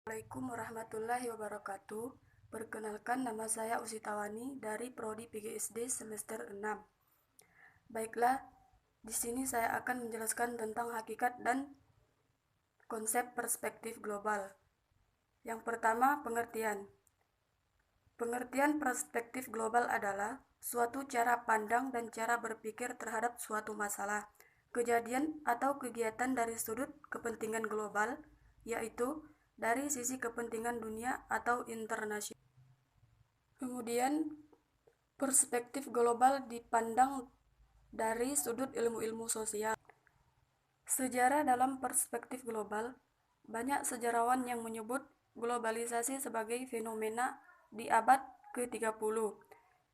Assalamualaikum warahmatullahi wabarakatuh. Perkenalkan, nama saya Usitawani dari Prodi PGSD semester 6. Baiklah, di sini saya akan menjelaskan tentang hakikat dan konsep perspektif global. Yang pertama, pengertian. Pengertian perspektif global adalah suatu cara pandang dan cara berpikir terhadap suatu masalah, kejadian atau kegiatan dari sudut kepentingan global, yaitu dari sisi kepentingan dunia atau internasional. Kemudian, perspektif global dipandang dari sudut ilmu-ilmu sosial. Sejarah dalam perspektif global, banyak sejarawan yang menyebut globalisasi sebagai fenomena di abad ke-30.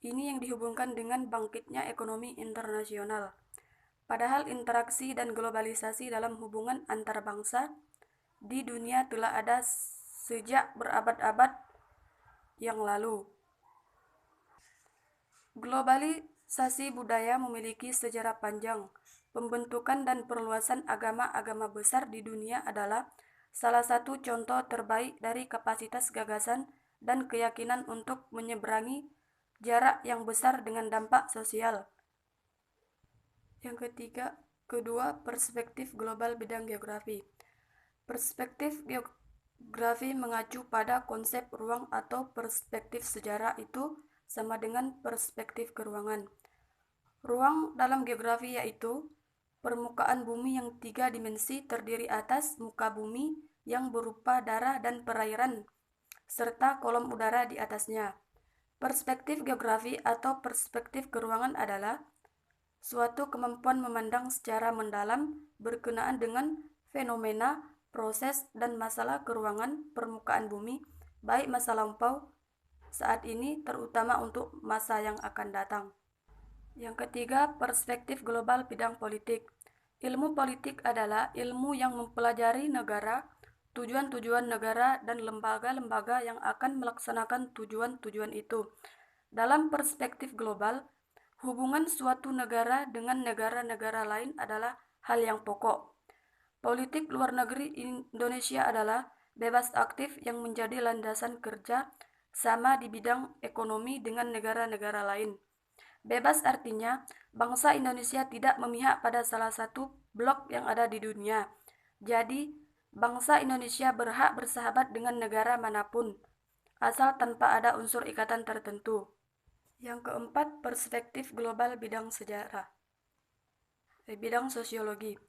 Ini yang dihubungkan dengan bangkitnya ekonomi internasional. Padahal interaksi dan globalisasi dalam hubungan antar bangsa di dunia telah ada sejak berabad-abad yang lalu. Globalisasi budaya memiliki sejarah panjang. Pembentukan dan perluasan agama-agama besar di dunia adalah salah satu contoh terbaik dari kapasitas gagasan dan keyakinan untuk menyeberangi jarak yang besar dengan dampak sosial. Yang kedua, perspektif global bidang geografi. Perspektif geografi mengacu pada konsep ruang atau perspektif sejarah itu sama dengan perspektif keruangan. Ruang dalam geografi yaitu permukaan bumi yang 3 dimensi terdiri atas muka bumi yang berupa darah dan perairan, serta kolom udara di atasnya. Perspektif geografi atau perspektif keruangan adalah suatu kemampuan memandang secara mendalam berkenaan dengan fenomena, proses, dan masalah keruangan permukaan bumi, baik masa lampau, saat ini, terutama untuk masa yang akan datang. Yang ketiga, perspektif global bidang politik. Ilmu politik adalah ilmu yang mempelajari negara, tujuan-tujuan negara, dan lembaga-lembaga yang akan melaksanakan tujuan-tujuan itu. Dalam perspektif global, hubungan suatu negara dengan negara-negara lain adalah hal yang pokok. Politik luar negeri Indonesia adalah bebas aktif yang menjadi landasan kerja sama di bidang ekonomi dengan negara-negara lain. Bebas artinya bangsa Indonesia tidak memihak pada salah satu blok yang ada di dunia. Jadi, bangsa Indonesia berhak bersahabat dengan negara manapun, asal tanpa ada unsur ikatan tertentu. Yang keempat, perspektif global bidang sejarah. Bidang sosiologi.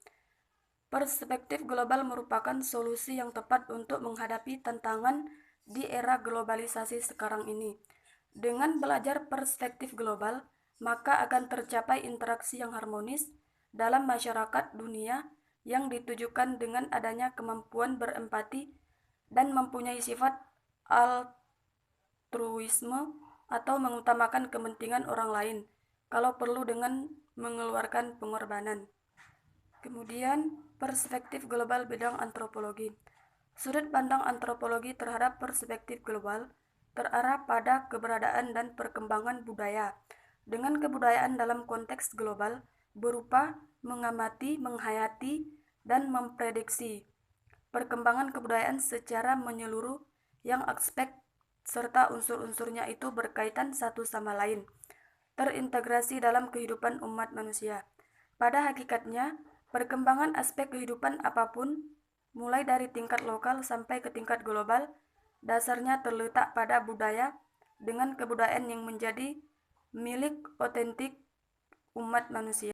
Perspektif global merupakan solusi yang tepat untuk menghadapi tantangan di era globalisasi sekarang ini. Dengan belajar perspektif global, maka akan tercapai interaksi yang harmonis dalam masyarakat dunia yang ditujukan dengan adanya kemampuan berempati dan mempunyai sifat altruisme atau mengutamakan kepentingan orang lain, kalau perlu dengan mengeluarkan pengorbanan. Kemudian, perspektif global bidang antropologi. Sudut pandang antropologi terhadap perspektif global terarah pada keberadaan dan perkembangan budaya, dengan kebudayaan dalam konteks global berupa mengamati, menghayati, dan memprediksi perkembangan kebudayaan secara menyeluruh yang aspek serta unsur-unsurnya itu berkaitan satu sama lain, terintegrasi dalam kehidupan umat manusia. Pada hakikatnya, perkembangan aspek kehidupan apapun, mulai dari tingkat lokal sampai ke tingkat global, dasarnya terletak pada budaya dengan kebudayaan yang menjadi milik otentik umat manusia.